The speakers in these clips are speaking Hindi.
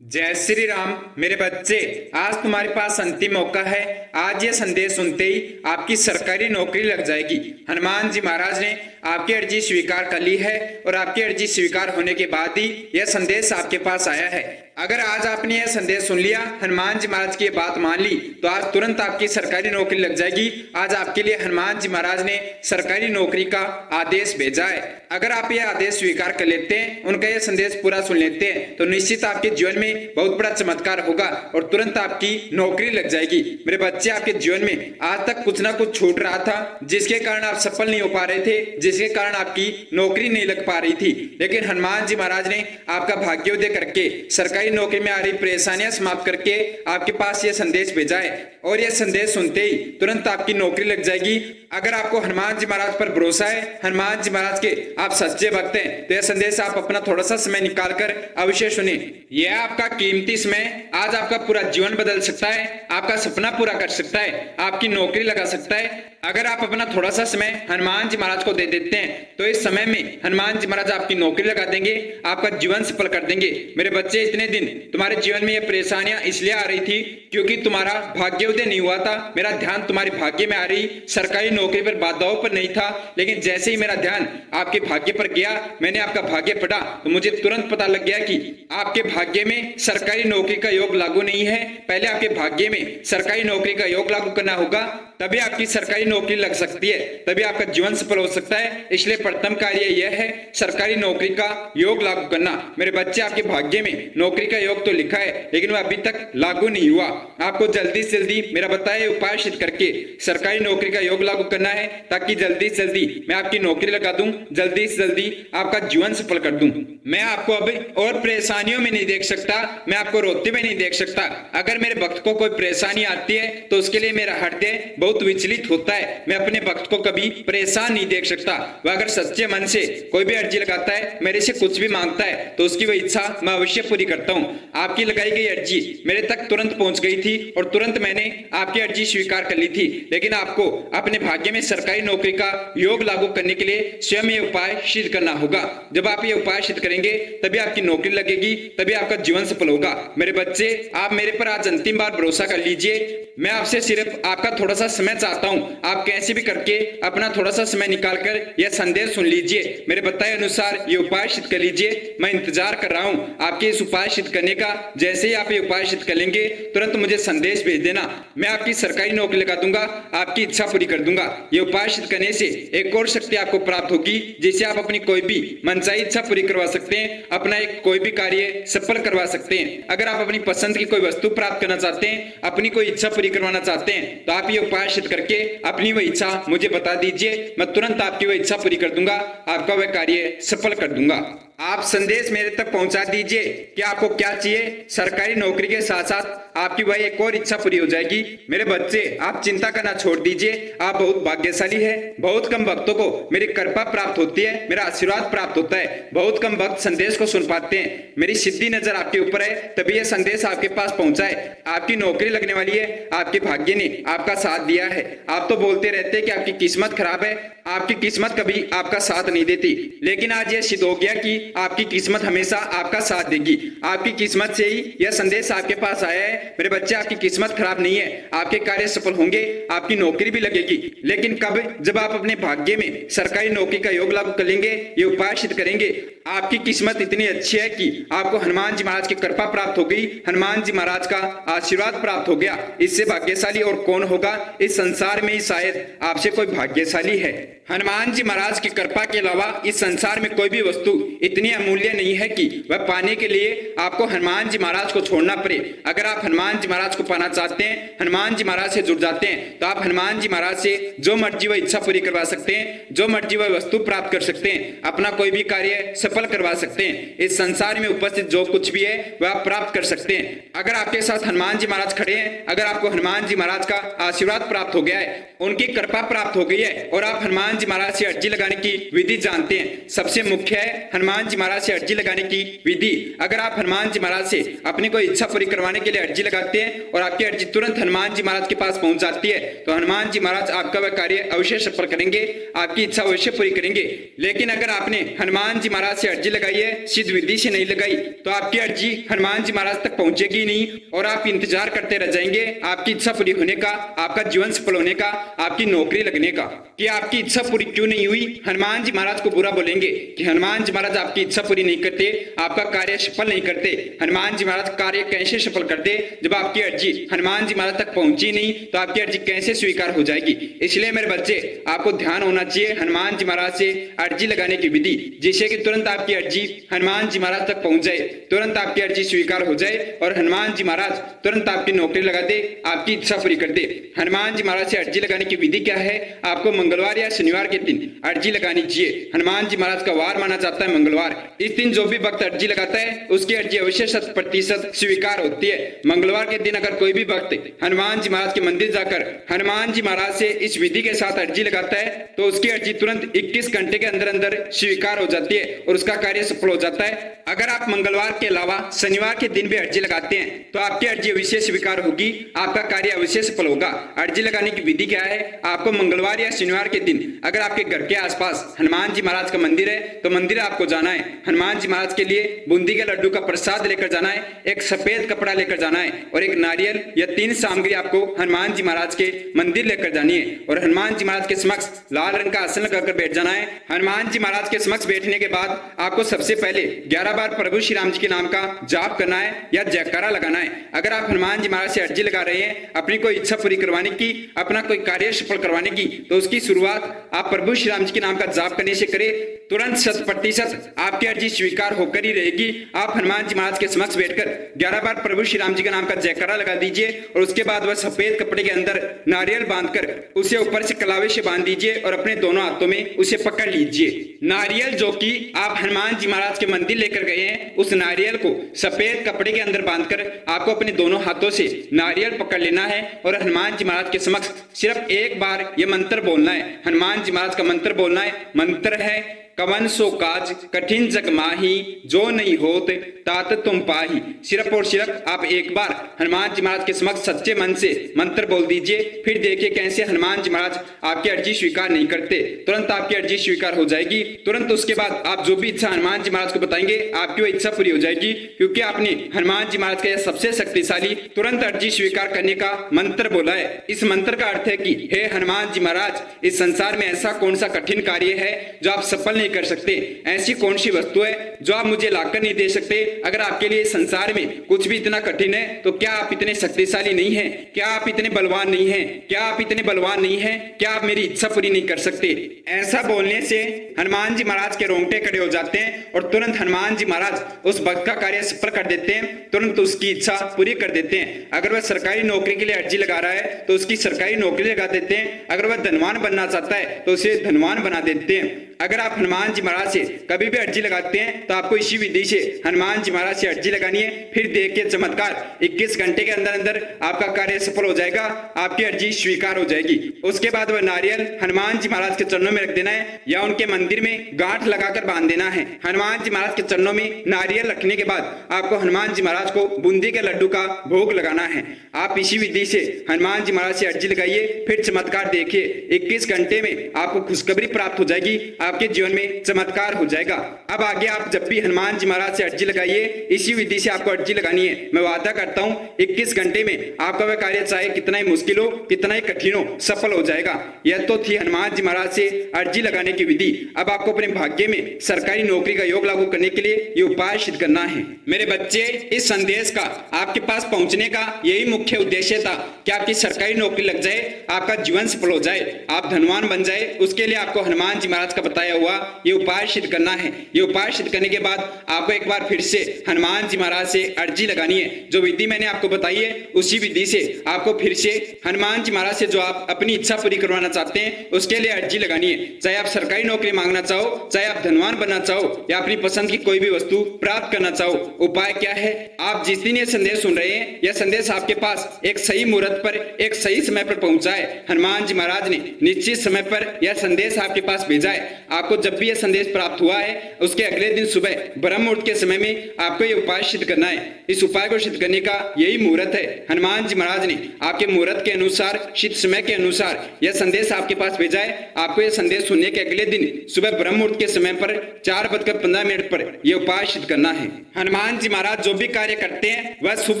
जय श्री राम मेरे बच्चे। आज तुम्हारे पास अंतिम मौका है। आज ये संदेश सुनते ही आपकी सरकारी नौकरी लग जाएगी। हनुमान जी महाराज ने आपकी अर्जी स्वीकार कर ली है और आपकी अर्जी स्वीकार होने के बाद ही यह संदेश आपके पास आया है। अगर आज आपने यह संदेश सुन लिया, हनुमान जी महाराज की बात मान ली, तो आज तुरंत आपकी सरकारी नौकरी लग जाएगी। आज आपके लिए हनुमान जी महाराज ने सरकारी नौकरी का आदेश भेजा है। अगर आप यह आदेश स्वीकार कर लेते हैं, उनका यह संदेश पूरा सुन लेते हैं, तो निश्चित आपके जीवन में बहुत बड़ा चमत्कार होगा और तुरंत आपकी नौकरी लग जाएगी। मेरे बच्चे, आपके जीवन में आज तक कुछ ना कुछ छूट रहा था, जिसके कारण आप सफल नहीं हो पा रहे थे, जिसके कारण आपकी नौकरी नहीं लग पा रही थी। लेकिन हनुमान जी महाराज ने आपका भाग्योदय करके सरकारी नौकरी में आ रही परेशानियां समाप्त करके आपके पास यह संदेश भेजा है और यह संदेश सुनते ही तुरंत आपकी नौकरी लग जाएगी। अगर आपको हनुमान जी महाराज पर भरोसा है, हनुमान जी महाराज के आप सच्चे भक्त हैं, तो यह संदेश आप अपना थोड़ा सा समय निकालकर अवश्य सुने। यह आपका कीमती समय आज आपका पूरा जीवन बदल सकता है, आपका सपना पूरा कर सकता है, आपकी नौकरी लगा सकता है। अगर आप अपना थोड़ा सा समय हनुमान जी महाराज को दे देते हैं, तो इस समय में हनुमान जी महाराज आपकी नौकरी लगा देंगे, आपका जीवन सफल कर देंगे। मेरे बच्चे, इतने दिन तुम्हारे जीवन में ये परेशानियां इसलिए आ रही थी क्योंकि तुम्हारा भाग्योदय नहीं हुआ था। मेरा ध्यान तुम्हारी भाग्य में आ रही सरकारी नौकरी पर, बाधाओं पर नहीं था। लेकिन जैसे ही मेरा ध्यान आपके भाग्य पर गया, मैंने आपका भाग्य पढ़ा, तो मुझे तुरंत पता लग गया कि आपके भाग्य में सरकारी नौकरी का योग लागू नहीं है। पहले आपके भाग्य में सरकारी नौकरी का योग लागू करना होगा, तभी आपकी सरकारी नौकरी लग सकती है, तभी आपका जीवन सफल हो सकता है। इसलिए प्रथम कार्य यह है सरकारी नौकरी का योग लागू करना। मेरे बच्चे, आपके भाग्य में नौकरी का योग तो लिखा है, लेकिन वह अभी तक लागू नहीं हुआ। आपको जल्दी से जल्दी मेरा बताए उपाय सिद्ध करके सरकारी नौकरी का योग लागू करना है, ताकि जल्दी से जल्दी मैं आपकी नौकरी लगा दूं, जल्दी से जल्दी आपका जीवन सफल कर दूं। मैं आपको अब और परेशानियों में नहीं देख सकता, मैं आपको रोते हुए नहीं देख सकता। अगर मेरे भक्त को कोई परेशानी आती है, तो उसके लिए मेरा हृदय बहुत विचलित होता है। मैं अपने भक्त को कभी परेशान नहीं देख सकता। वह अगर सच्चे मन से कोई भी अर्जी लगाता है, मेरे से कुछ भी मांगता है, तो उसकी वह इच्छा मैं अवश्य पूरी करता हूँ। आपकी लगाई गई अर्जी मेरे तक तुरंत पहुंच गई थी और तुरंत मैंने आपकी अर्जी स्वीकार कर ली थी। लेकिन आपको अपने भाग्य में सरकारी नौकरी का योग लागू करने के लिए स्वयं ये उपाय सिद्ध करना होगा। जब आप ये उपाय सिद्ध करेंगे, तभी आपकी नौकरी लगेगी, तभी आपका जीवन सफल होगा। मेरे बच्चे, आप मेरे पर आज अंतिम बार भरोसा कर लीजिए। मैं आपसे सिर्फ आपका थोड़ा सा समय चाहता हूँ। आप कैसे भी करके अपना थोड़ा सा समय निकालकर यह संदेश सुन लीजिए, मेरे बताए अनुसार ये उपाय सिद्ध कर लीजिए। मैं इंतजार कर रहा हूँ आपके इस उपाय सिद्ध करने का। जैसे ही आप ये उपाय सिद्ध कर लेंगे, तुरंत मुझे संदेश भेज देना। मैं आपकी सरकारी नौकरी लगा दूंगा, आपकी इच्छा पूरी कर दूंगा। ये उपाय सिद्ध करने से एक और शक्ति आपको प्राप्त होगी, जिससे आप अपनी कोई भी मनचाही इच्छा पूरी करवा सकते हैं, अपना एक कोई भी कार्य सफल करवा सकते हैं। अगर आप अपनी पसंद की कोई वस्तु प्राप्त करना चाहते हैं, अपनी कोई इच्छा पूरी करवाना चाहते हैं, तो आप ये उपाय सिद्ध करके अपनी वह इच्छा मुझे बता दीजिए। मैं तुरंत आपकी वह इच्छा पूरी कर दूंगा, आपका वह कार्य सफल कर दूंगा। आप संदेश मेरे तक पहुंचा दीजिए कि आपको क्या चाहिए। सरकारी नौकरी के साथ साथ आपकी वह एक और इच्छा पूरी हो जाएगी। मेरे बच्चे, आप चिंता करना छोड़ दीजिए। आप बहुत भाग्यशाली है। बहुत कम भक्तों को मेरी कृपा प्राप्त होती है, मेरा आशीर्वाद प्राप्त होता है। बहुत कम भक्त संदेश को सुन पाते हैं। मेरी सिद्धि नजर आपके ऊपर है, तभी यह संदेश आपके पास पहुंचा है। आपकी नौकरी लगने वाली है, आपके भाग्य ने आपका साथ दिया है। आप तो बोलते रहते हैं कि आपकी किस्मत खराब है, आपकी किस्मत कभी आपका साथ नहीं देती, लेकिन आज यह सिद्ध हो गया कि आपकी किस्मत हमेशा आपका साथ देगी। आपकी किस्मत से ही यह संदेश आपके पास आया है। मेरे बच्चे, आपकी किस्मत खराब नहीं है, आपके कार्य सफल होंगे, आपकी नौकरी भी लगेगी। लेकिन कब? जब आप अपने भाग्य में सरकारी नौकरी का योग लागू कर लेंगे, ये उपाय सिद्ध करेंगे। आपकी किस्मत इतनी अच्छी है कि आपको हनुमान जी महाराज की कृपा प्राप्त हो गई, हनुमान जी महाराज का आशीर्वाद प्राप्त हो गया। इससे भाग्यशाली और कौन होगा इस संसार में ही? शायद आपसे कोई भाग्यशाली है। हनुमान जी महाराज की कृपा के अलावा इस संसार में कोई भी वस्तु इतनी अमूल्य नहीं है कि वह पाने के लिए आपको हनुमान जी महाराज को छोड़ना पड़े। अगर आप हनुमान जी महाराज को पाना चाहते हैं, हनुमान जी महाराज से जुड़ जाते हैं, तो आप हनुमान जी महाराज से जो मर्जी वह इच्छा पूरी करवा सकते हैं, जो मर्जी वह वस्तु प्राप्त कर सकते हैं, अपना कोई भी कार्य सफल करवा सकते हैं। इस संसार में उपस्थित जो कुछ भी है वह आप प्राप्त कर सकते हैं। अगर आपके साथ हनुमान जी महाराज खड़े हैं, अगर आपको हनुमान जी महाराज का आशीर्वाद प्राप्त हो गया है, उनकी कृपा प्राप्त हो गई है, और आप हनुमान जी महाराज से अर्जी लगाने की विधि जानते हैं। सबसे मुख्य है हनुमान जी महाराज से अर्जी लगाने की विधि। अगर आप हनुमान जी महाराज से अपनी कोई इच्छा पूरी करवाने के लिए अर्जी लगाते हैं और आपकी अर्जी तुरंत हनुमान जी महाराज के पास पहुंच जाती है तो हनुमान जी महाराज आपका वह कार्य अवश्य सफल करेंगे, आपकी इच्छा अवश्य पूरी करेंगे। लेकिन अगर आपने हनुमान जी महाराज से अर्जी लगाई है, सिद्ध विधि से नहीं लगाई, तो आपकी अर्जी हनुमान जी महाराज तक पहुंचेगी नहीं और आप इंतजार करते रह जाएंगे आपकी इच्छा पूरी होने का, आपका जीवन सफल होने का, आपकी नौकरी लगने का। कि आपकी इच्छा पूरी क्यों नहीं हुई, हनुमान जी महाराज को बुरा बोलेंगे कि हनुमान जी महाराज आपकी इच्छा पूरी नहीं करते, आपका कार्य सफल नहीं करते। हनुमान जी महाराज कार्य कैसे सफल करते जब आपकी अर्जी हनुमान जी महाराज तक पहुंची नहीं, तो आपकी अर्जी कैसे स्वीकार हो जाएगी। इसलिए मेरे बच्चे, आपको ध्यान होना चाहिए हनुमान जी महाराज से अर्जी लगाने की विधि, जिससे कि तुरंत आपकी अर्जी हनुमान जी महाराज तक पहुंच जाए, तुरंत आपकी अर्जी स्वीकार हो जाए और हनुमान जी महाराज तुरंत आपकी नौकरी लगा दे, आपकी इच्छा पूरी कर दे। हनुमान जी महाराज से अर्जी लगाने की विधि क्या है, आपको मंगलवार या शनिवार के दिन अर्जी लगानी चाहिए। हनुमान जी महाराज का वार माना जाता है मंगलवार। इस दिन जो भी भक्त अर्जी लगाता है उसकी अर्जी अवश्य 100% स्वीकार होती है। मंगलवार के दिन अगर कोई भी भक्त हनुमान जी महाराज के मंदिर जाकर हनुमान जी महाराज से इस विधि के साथ अर्जी लगाता है तो उसकी अर्जी तुरंत 21 घंटे के अंदर अंदर स्वीकार हो जाती है और उसका कार्य सफल हो जाता है। अगर आप मंगलवार के अलावा शनिवार के दिन भी अर्जी लगाते हैं तो आपकी अर्जी अवश्य स्वीकार होगी, आपका कार्य अवश्य सफल होगा। अर्जी लगाने की विधि क्या है, आपको मंगलवार या शनिवार के दिन अगर आपके घर के आसपास हनुमान जी महाराज का मंदिर है तो मंदिर आपको जाना है। हनुमान जी महाराज के लिए बूंदी के लड्डू का प्रसाद लेकर जाना है, एक सफेद कपड़ा लेकर जाना है और एक नारियल या 3 सामग्री आपको हनुमान जी महाराज के मंदिर लेकर जानी है और हनुमान जी महाराज के समक्ष लाल रंग का आसन लगाकर बैठ जाना है। हनुमान जी महाराज के समक्ष बैठने के बाद आपको सबसे पहले 11 बार प्रभु श्री राम जी के नाम का जाप करना है या जयकारा लगाना है। अगर आप हनुमान जी महाराज से अर्जी लगा रहे हैं अपनी कोई इच्छा पूरी करवाने की, अपना कोई कार्य सफल करवाने की, तो उसकी शुरुआत आप प्रभु श्री राम जी के नाम का जाप करने से करें, तुरंत 100% आपकी अर्जी स्वीकार होकर ही रहेगी। आप हनुमान जी महाराज के समक्ष बैठकर 11 बार प्रभु श्री राम जी के नाम का जयकारा लगा दीजिए और उसके बाद वह सफेद कपड़े के अंदर नारियल बांधकर उसे ऊपर से कलावे से बांध दीजिए और अपने दोनों हाथों में उसे पकड़ लीजिए। नारियल जो कि आप हनुमान जी महाराज के मंदिर लेकर गए हैं, उस नारियल को सफेद कपड़े के अंदर बांधकर आपको अपने दोनों हाथों से नारियल पकड़ लेना है और हनुमान जी महाराज के समक्ष सिर्फ एक बार यह मंत्र बोलना है। हनुमान जी महाराज का मंत्र बोलना है। मंत्र है कवन सो काज कठिन जग माही, जो नहीं होत तात तुम पाही। सिर्फ और सिर्फ आप एक बार हनुमान जी महाराज के समक्ष सच्चे मन से मंत्र बोल दीजिए, फिर देखिए कैसे हनुमान जी महाराज आपकी अर्जी स्वीकार नहीं करते, तुरंत आपकी अर्जी स्वीकार हो जाएगी। तुरंत उसके बाद आप जो भी इच्छा हनुमान जी महाराज को बताएंगे आपकी वो इच्छा पूरी हो जाएगी, क्योंकि आपने हनुमान जी महाराज का यह सबसे शक्तिशाली तुरंत अर्जी स्वीकार करने का मंत्र बोला है। इस मंत्र का अर्थ है कि हे हनुमान जी महाराज, इस संसार में ऐसा कौन सा कठिन कार्य है जो आप सफल नहीं कर सकते, ऐसी कौन सी वस्तु है जो आप मुझे लाकर नहीं दे सकते। अगर आपके लिए संसार में कुछ भी इतना कठिन है तो क्या आप इतने शक्तिशाली नहीं हैं, क्या आप इतने बलवान नहीं हैं, क्या आप इतने बलवान नहीं हैं, क्या आप मेरी इच्छा पूरी नहीं कर सकते। ऐसा बोलने से हनुमान जी महाराज के रोंगटे खड़े हो जाते हैं और तुरंत हनुमान जी महाराज उस भक्त का कार्य सफल कर देते हैं, तुरंत उसकी इच्छा पूरी कर देते हैं। अगर वह सरकारी नौकरी के लिए अर्जी लगा रहा है तो उसकी सरकारी नौकरी लगा देते हैं। अगर वह धनवान बनना चाहता है तो उसे धनवान बना देते हैं। अगर आप हनुमान जी महाराज से कभी भी अर्जी लगाते हैं तो आपको इसी विधि से हनुमान जी महाराज से अर्जी लगानी है। फिर देखिए चमत्कार, 21 घंटे के अंदर अंदर आपका कार्य सफल हो जाएगा, आपकी अर्जी स्वीकार हो जाएगी। उसके बाद वह नारियल हनुमान जी महाराज के चरणों में रख देना है या उनके मंदिर में गांठ लगाकर बांध देना है। हनुमान जी महाराज के चरणों में नारियल रखने के बाद आपको हनुमान जी महाराज को बूंदी के लड्डू का भोग लगाना है। आप इसी विधि से हनुमान जी महाराज से अर्जी लगाइए, फिर चमत्कार देखिए, 21 घंटे में आपको खुशखबरी प्राप्त हो जाएगी, आपके जीवन में चमत्कार हो जाएगा। अब आगे आप जब भी हनुमान जी महाराज से अर्जी लगाइए, इसी विधि से आपको अर्जी लगानी है। मैं वादा करता हूं 21 घंटे में आपका वह कार्य चाहे कितना ही मुश्किल हो, कितना ही कठिन हो, सफल हो जाएगा। यह तो थी हनुमान जी महाराज से अर्जी लगाने की विधि। अब आपको अपने भाग्य में सरकारी नौकरी का योग लागू करने के लिए ये उपाय सिद्ध करना है। मेरे बच्चे, इस संदेश का आपके पास पहुंचने का यही मुख्य उद्देश्य था कि आपकी सरकारी नौकरी लग जाए, आपका जीवन सफल हो जाए, आप धनवान बन जाए। उसके लिए आपको हनुमान जी महाराज का बताया हुआ ये उपाय सिद्ध करना है। ये उपाय सिद्ध करने के बाद आपको एक बार फिर से हनुमान जी महाराज से अर्जी लगानी है। जो विधि मैंने आपको बताई है उसी विधि से आपको फिर से हनुमान जी महाराज से जो आप अपनी इच्छा पूरी करवाना चाहते हैं उसके लिए अर्जी लगानी है। चाहे आप सरकारी नौकरी मांगना चाहो, चाहे आप धनवान बनना चाहो या अपनी पसंद की कोई भी वस्तु प्राप्त करना चाहो। उपाय क्या है, आप जिस दिन ये संदेश सुन रहे हैं, यह संदेश आपके पास एक सही मुहूर्त पर, एक सही समय पर पहुंचा है। हनुमान जी महाराज ने निश्चित समय पर यह संदेश आपके पास भेजा है। आपको जब भी यह संदेश प्राप्त हुआ है उसके अगले दिन सुबह ब्रह्म मुहूर्त के समय में आपको ये उपाय सिद्ध करना है। इस उपाय को सिद्ध करने का यही मुहूर्त है। हनुमान जी महाराज ने आपके मुहूर्त के अनुसार, सिद्ध समय के अनुसार यह संदेश आपके पास भेजा है। आपको यह संदेश सुनने के अगले दिन सुबह ब्रह्म मुहूर्त के समय पर 4:15 पर यह उपाय सिद्ध करना है। हनुमान जी महाराज जो भी कार्य करते हैं वह शुभ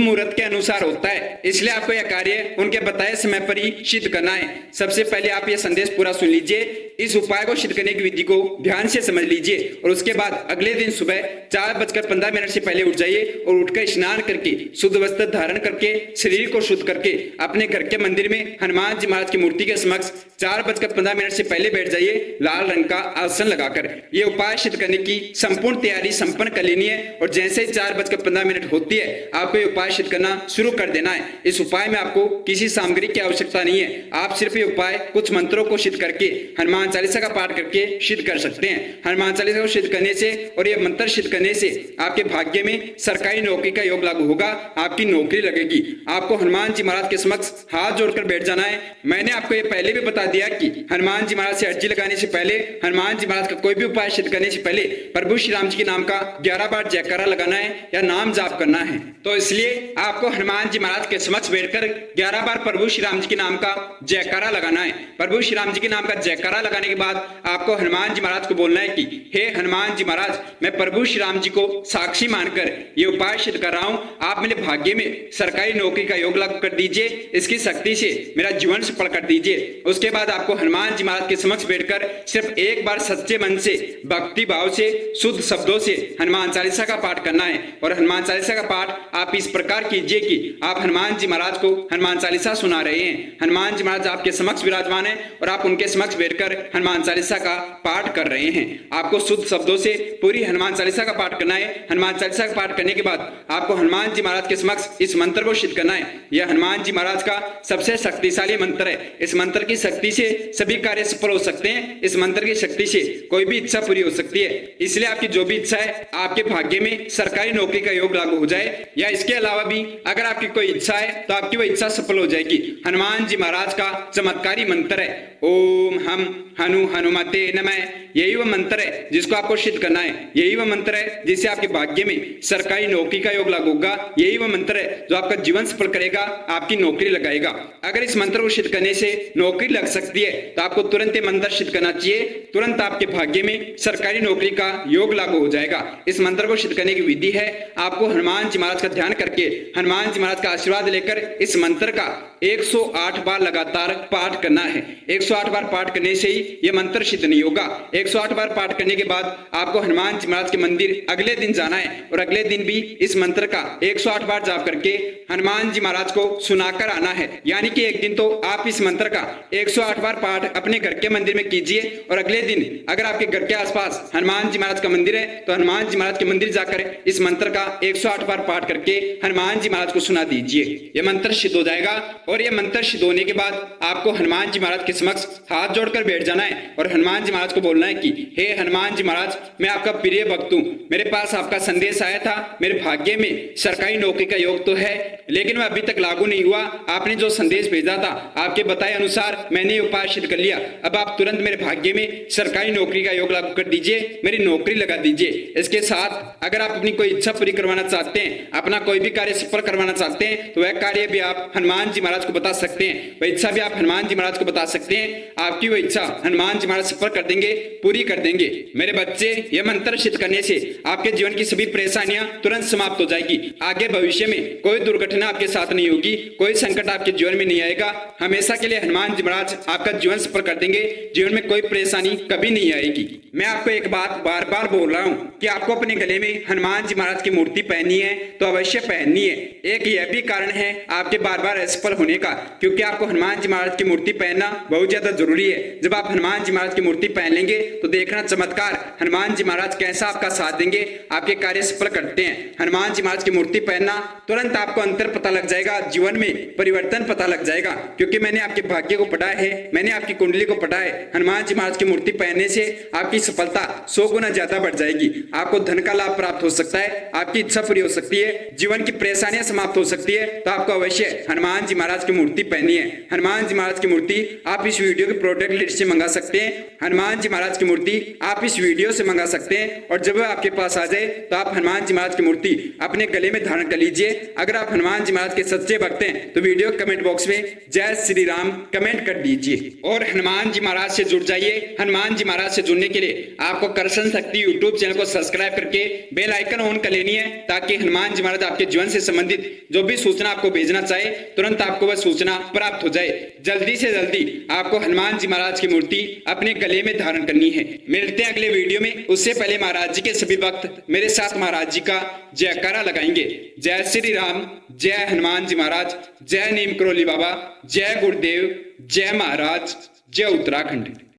मुहूर्त के अनुसार होता है, इसलिए आपको यह कार्य उनके बताए समय पर ही सिद्ध करना है। सबसे पहले आप यह संदेश पूरा सुन लीजिए। इस उपाय को सिद्ध करने की विधि को ध्यान से समझ लीजिए और उसके बाद अगले दिन सुबह 4:15 से पहले उठ जाइए और उठकर स्नान करके शुद्ध वस्त्र धारण करके शरीर को शुद्ध करके अपने घर के मंदिर में हनुमान जी महाराज की मूर्ति के समक्ष 4:15 से पहले बैठ जाइए, लाल रंग का आसन लगाकर। ये उपाय सिद्ध करने की संपूर्ण तैयारी संपन्न कर लेनी है और जैसे ही 4:15 होती है आपको ये उपाय सिद्ध करना शुरू कर देना है। इस उपाय में आपको किसी सामग्री की आवश्यकता नहीं है। आप सिर्फ ये उपाय कुछ मंत्रों को सिद्ध करके हनुमान चालीसा का पाठ करके सिद्ध कर सकते हैं। हनुमान चालीसा को सिद्ध करने से और ये मंत्र सिद्ध करने से आपके भाग्य में सरकारी नौकरी का योग लागू होगा, आपकी नौकरी लगेगी। आपको हनुमान जी महाराज के समक्ष हाथ जोड़कर बैठ जाना है। मैंने आपको ये पहले भी बता दिया कि हनुमान जी महाराज से अर्जी लगाने से पहले, हनुमान जी महाराज का कोई भी उपाय सिद्ध करने से पहले प्रभु श्री राम जी के नाम का 11 बार जयकारा लगाना है या नाम जाप करना है। तो इसलिए आपको हनुमान जी महाराज के समक्ष बैठकर 11 बार प्रभु श्री राम जी के नाम का जयकारा लगाना है। प्रभु श्री राम जी के नाम का जयकारा लगाने के बाद आपको हनुमान जी महाराज को बोलना है कि हे हनुमान जी महाराज, मैं प्रभु श्री राम जी को साक्षी मानकर ये उपाय सिद्ध कर रहा हूं। आप मेरे भाग्य में सरकारी नौकरी का योग लागू कर दीजिए, इसकी शक्ति से मेरा जीवन सफल कर दीजिए। उसके बाद आपको हनुमान जी महाराज के समक्ष बैठकर सिर्फ एक बार सच्चे मन से, भक्ति भाव से, शुद्ध शब्दों से हनुमान चालीसा का पाठ करना है। और हनुमान चालीसा का पाठ आप इस प्रकार कीजिए कि आप हनुमान जी महाराज को हनुमान चालीसा सुना रहे हैं। हनुमान जी महाराज आपके समक्ष विराजमान है और आप उनके समक्ष बैठकर हनुमान चालीसा का पाठ कर रहे हैं। आपको शुद्ध शब्दों से पूरी हनुमान चालीसा का पाठ करना है। हनुमान चालीसा का पाठ करने के बाद आपको हनुमान जी महाराज के समक्ष इस मंत्र को सिद्ध करना है। यह हनुमान जी महाराज का सबसे शक्तिशाली मंत्र है। इस मंत्र की शक्ति से सभी कार्य सफल हो सकते हैं। इस मंत्र की शक्ति से कोई भी इच्छा पूरी हो सकती है। इसलिए आपकी जो भी इच्छा है, आपके भाग्य में सरकारी नौकरी का योग लागू हो जाए या इसके अलावा भी अगर आपकी कोई इच्छा है तो आपकी वह इच्छा सफल हो जाएगी। हनुमान जी महाराज का चमत्कारी मंत्र है ओम हम हनुमते नमः। यही वह मंत्र है जिसको आपको सिद्ध करना है। यही वह मंत्र है जिससे आपके भाग्य में सरकारी नौकरी का योग लागू होगा। यही वह मंत्र है जो आपका जीवन सफल करेगा, आपकी नौकरी लगाएगा। अगर इस मंत्र को सिद्ध करने से नौकरी लग सकती है तो आपको तुरंत ये मंत्र सिद्ध करना चाहिए। तुरंत आपके भाग्य में सरकारी नौकरी का योग लागू हो जाएगा। इस मंत्र को सिद्ध करने की विधि है, आपको हनुमान जी महाराज का ध्यान करके हनुमान जी महाराज का आशीर्वाद लेकर इस मंत्र का 108 बार लगातार पाठ करना है। 108 बार पाठ करने से ही यह मंत्र सिद्ध नहीं होगा। 108 बार पाठ करने के बाद आपको हनुमान जी महाराज के मंदिर अगले दिन जाना है और अगले दिन भी इस मंत्र का 108 बार जाप करके हनुमान जी महाराज को सुनाकर आना है। यानी कि एक दिन तो आप इस मंत्र का 108 बार पाठ अपने घर के मंदिर में कीजिए और अगले दिन अगर आपके घर के आसपास हनुमान जी महाराज का मंदिर है तो हनुमान जी महाराज के मंदिर जाकर इस मंत्र का 108 बार पाठ करके हनुमान जी महाराज को सुना दीजिए। यह मंत्र सिद्ध हो जाएगा और यह मंत्र सिद्ध होने के बाद आपको हनुमान जी महाराज के समक्ष हाथ जोड़कर बैठ जाना है और हनुमान जी महाराज को बोलना है कि हे हनुमान जी महाराज, मैं आपका प्रिय भक्त हूँ। मेरे पास आपका संदेश आया था। मेरे भाग्य में सरकारी नौकरी का योग तो है लेकिन वह अभी तक लागू नहीं हुआ। आपने जो संदेश भेजा था आपके बताए अनुसार मैंने ये उपाय सिद्ध कर लिया। अब आप तुरंत मेरे भाग्य में सरकारी नौकरी का योग लागू कर दीजिए, मेरी नौकरी लगा दीजिए। इसके साथ अगर आप अपनी कोई इच्छा पूरी करवाना चाहते हैं, अपना कोई भी कार्य सफल करवाना चाहते हैं तो वह कार्य भी आप हनुमान जी महाराज को बता सकते हैं। वह इच्छा भी आप हनुमान जी महाराज को बता सकते हैं। आपकी वह इच्छा हनुमान जी महाराज सफल कर देंगे, पूरी कर देंगे। मेरे बच्चे, यह मंत्र सिद्ध करने से आपके जीवन की सभी परेशानियां तुरंत समाप्त हो जाएगी। आगे भविष्य में कोई दुर्घटना आपके साथ नहीं होगी, कोई संकट आपके जीवन में नहीं आएगा। हमेशा के लिए हनुमान जी महाराज आपका जीवन सफल कर देंगे। जीवन में कोई परेशानी कभी नहीं आएगी। मैं आपको एक बात बार बार बोल रहा हूँ कि आपको अपने गले में हनुमान जी महाराज की मूर्ति पहननी है तो अवश्य पहननी है। एक यह भी कारण है आपके बार बार असफल होने का, क्योंकि आपको हनुमान जी महाराज की मूर्ति पहनना बहुत ज्यादा जरूरी है। जब आप हनुमान जी महाराज की मूर्ति पहन लेंगे तो देखना चमत्कार, हनुमान जी महाराज कैसा आपका साथ देंगे, आपके कार्य सफल करते हैं। हनुमान जी महाराज की मूर्ति पहनना तुरंत आपको अंतर पता लग जाएगा, जीवन में परिवर्तन पता लग जाएगा, क्योंकि मैंने आपके भाग्य को पढ़ा है, मैंने आपकी कुंडली को पढ़ा है। हनुमान जी महाराज की मूर्ति पहनने से आपकी सफलता 100 गुना ज्यादा बढ़ जाएगी। आपको धन का लाभ प्राप्त हो सकता है, आपकी इच्छा पूरी हो सकती है, जीवन की परेशानियां समाप्त हो सकती है। तो आपको अवश्य हनुमान जी महाराज की मूर्ति पहनी है। हनुमान जी महाराज की मूर्ति आप इस वीडियो के प्रोडक्ट लिस्ट से मंगा सकते हैं। हनुमान जी महाराज की मूर्ति आप इस वीडियो से मंगा सकते हैं और जब वह आपके पास आ जाए तो आप हनुमान जी महाराज की मूर्ति अपने गले में धारण कर लीजिए। अगर आप हनुमान जी महाराज के सच्चे भक्त हैं तो वीडियो कमेंट बॉक्स में जय श्री राम कमेंट कर दीजिए और हनुमान जी महाराज से जुड़ जाइए। हनुमान जी महाराज से जुड़ने के लिए आपको कर्षण शक्ति यूट्यूब चैनल को सब्सक्राइब करके बेल आइकन ऑन कर लेनी है, ताकि हनुमान जी महाराज आपके जीवन से संबंधित जो भी सूचना आपको भेजना चाहे तुरंत आपको वह सूचना प्राप्त हो जाए। जल्दी से जल्दी आपको हनुमान जी महाराज की मूर्ति अपने गले में धारण करनी है। मिलते हैं अगले वीडियो में। उससे पहले महाराज जी के सभी भक्त मेरे साथ महाराज जी का जयकारा लगाएंगे। जय श्री राम, जय हनुमान जी महाराज, जय नीम करोली बाबा, जय गुरुदेव, जय महाराज, जय उत्तराखंड।